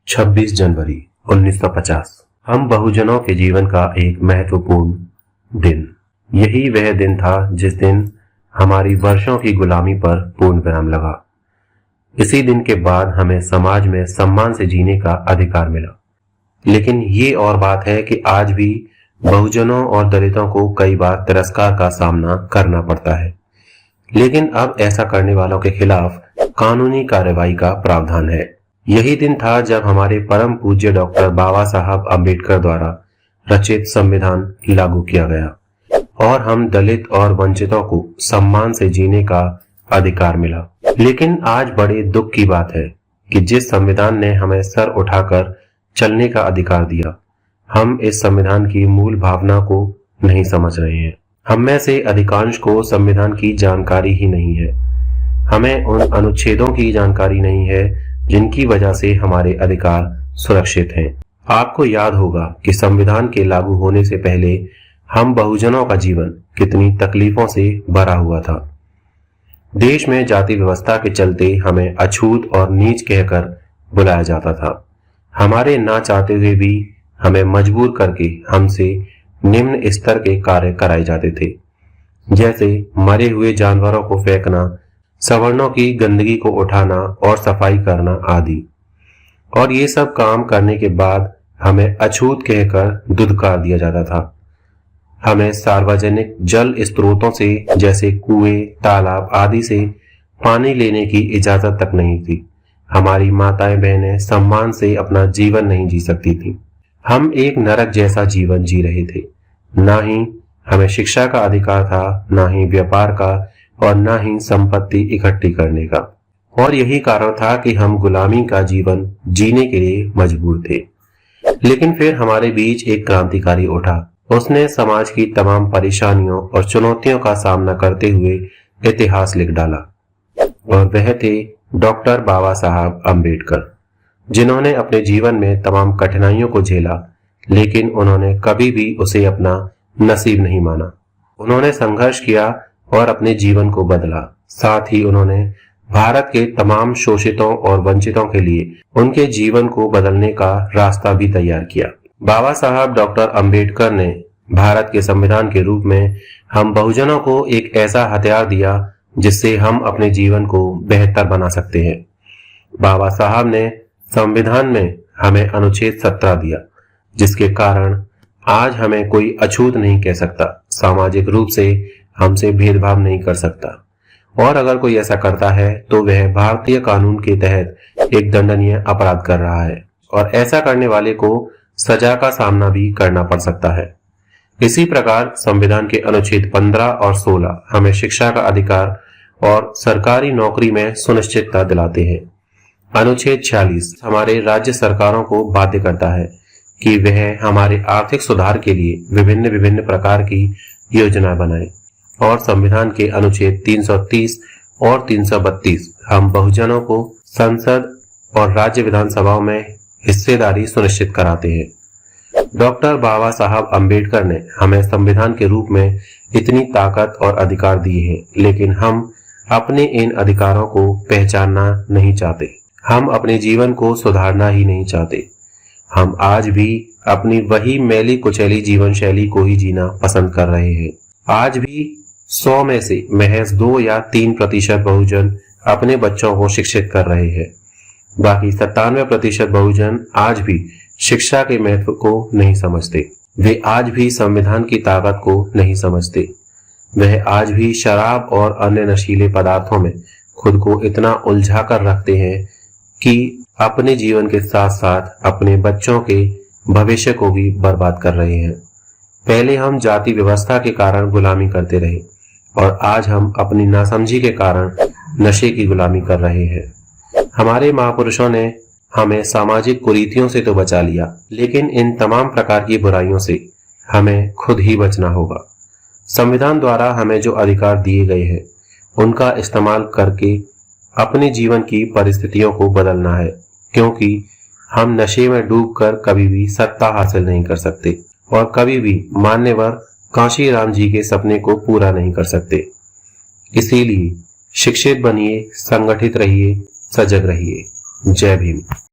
26 जनवरी 1950 हम बहुजनों के जीवन का एक महत्वपूर्ण दिन। यही वह दिन था जिस दिन हमारी वर्षों की गुलामी पर पूर्ण विराम लगा। इसी दिन के बाद हमें समाज में सम्मान से जीने का अधिकार मिला। लेकिन ये और बात है कि आज भी बहुजनों और दलितों को कई बार तिरस्कार का सामना करना पड़ता है। लेकिन अब ऐसा करने वालों के खिलाफ कानूनी कार्रवाई का प्रावधान है। यही दिन था जब हमारे परम पूज्य डॉक्टर बाबा साहब अम्बेडकर द्वारा रचित संविधान लागू किया गया और हम दलित और वंचितों को सम्मान से जीने का अधिकार मिला। लेकिन आज बड़े दुख की बात है कि जिस संविधान ने हमें सर उठाकर चलने का अधिकार दिया, हम इस संविधान की मूल भावना को नहीं समझ रहे हैं। हम में से अधिकांश को संविधान की जानकारी ही नहीं है। हमें उन अनुच्छेदों की जानकारी नहीं है जिनकी वजह से हमारे अधिकार सुरक्षित हैं। आपको याद होगा कि संविधान के लागू होने से पहले हम बहुजनों का जीवन कितनी तकलीफों से भरा हुआ था। देश में जाति व्यवस्था के चलते हमें अछूत और नीच कहकर बुलाया जाता था। हमारे ना चाहते हुए भी हमें मजबूर करके हमसे निम्न स्तर के कार्य कराए जाते थे, जैसे मरे हुए जानवरों को फेंकना, सवर्णों की गंदगी को उठाना और सफाई करना आदि। और ये सब काम करने के बाद हमें अछूत कहकर धुतकार दिया जाता था। हमें सार्वजनिक जल स्रोतों से जैसे कुएं, तालाब आदि से पानी लेने की इजाजत तक नहीं थी। हमारी माताएं बहनें सम्मान से अपना जीवन नहीं जी सकती थी। हम एक नरक जैसा जीवन जी रहे थे। ना ही हमें शिक्षा का अधिकार था, ना ही व्यापार का, और ना ही संपत्ति इकट्ठी करने का। और यही कारण था कि हम गुलामी का जीवन जीने के लिए मजबूर थे। लेकिन फिर हमारे बीच एक क्रांतिकारी उठा। उसने समाज की तमाम परेशानियों और चुनौतियों का सामना करते हुए इतिहास लिख डाला, और वह थे डॉक्टर बाबा साहब अम्बेडकर, जिन्होंने अपने जीवन में तमाम कठिनाइयों को झेला, लेकिन उन्होंने कभी भी उसे अपना नसीब नहीं माना। उन्होंने संघर्ष किया और अपने जीवन को बदला। साथ ही उन्होंने भारत के तमाम शोषितों और वंचितों के लिए उनके जीवन को बदलने का रास्ता भी तैयार किया। बाबा साहब डॉक्टर अम्बेडकर ने भारत के संविधान के रूप में हम बहुजनों को एक ऐसा हथियार दिया जिससे हम अपने जीवन को बेहतर बना सकते हैं। बाबा साहब ने संविधान में हमें अनुच्छेद 17 दिया, जिसके कारण आज हमें कोई अछूत नहीं कह सकता, सामाजिक रूप से हमसे भेदभाव नहीं कर सकता, और अगर कोई ऐसा करता है तो वह भारतीय कानून के तहत एक दंडनीय अपराध कर रहा है, और ऐसा करने वाले को सजा का सामना भी करना पड़ सकता है। इसी प्रकार संविधान के अनुच्छेद 15 और 16 हमें शिक्षा का अधिकार और सरकारी नौकरी में सुनिश्चितता दिलाते हैं। अनुच्छेद 46 हमारे राज्य सरकारों को बाध्य करता है कि वह हमारे आर्थिक सुधार के लिए विभिन्न प्रकार की योजना बनाए, और संविधान के अनुच्छेद 330 और 332 हम बहुजनों को संसद और राज्य विधानसभाओं में हिस्सेदारी सुनिश्चित कराते हैं। डॉक्टर बाबा साहब अम्बेडकर ने हमें संविधान के रूप में इतनी ताकत और अधिकार दिए हैं, लेकिन हम अपने इन अधिकारों को पहचानना नहीं चाहते। हम अपने जीवन को सुधारना ही नहीं चाहते। हम आज भी अपनी वही मैली कुचैली जीवन शैली को ही जीना पसंद कर रहे हैं। आज भी 100 में से महज 2 या 3% बहुजन अपने बच्चों को शिक्षित कर रहे हैं। बाकी 97% बहुजन आज भी शिक्षा के महत्व को नहीं समझते। वे आज भी संविधान की ताकत को नहीं समझते। वह आज भी शराब और अन्य नशीले पदार्थों में खुद को इतना उलझा कर रखते हैं कि अपने जीवन के साथ साथ अपने बच्चों के भविष्य को भी बर्बाद कर रहे हैं। पहले हम जाति व्यवस्था के कारण गुलामी करते रहे, और आज हम अपनी नासमझी के कारण नशे की गुलामी कर रहे हैं। हमारे महापुरुषों ने हमें सामाजिक कुरीतियों से तो बचा लिया, लेकिन इन तमाम प्रकार की बुराइयों से हमें खुद ही बचना होगा। संविधान द्वारा हमें जो अधिकार दिए गए हैं, उनका इस्तेमाल करके अपने जीवन की परिस्थितियों को बदलना है, क्योंकि हम नशे में डूबकर कभी भी सत्ता हासिल नहीं कर सकते, और कभी भी मान्यवर कांशी राम जी के सपने को पूरा नहीं कर सकते। इसीलिए शिक्षित बनिए, संगठित रहिए, सजग रहिए। जय भीम।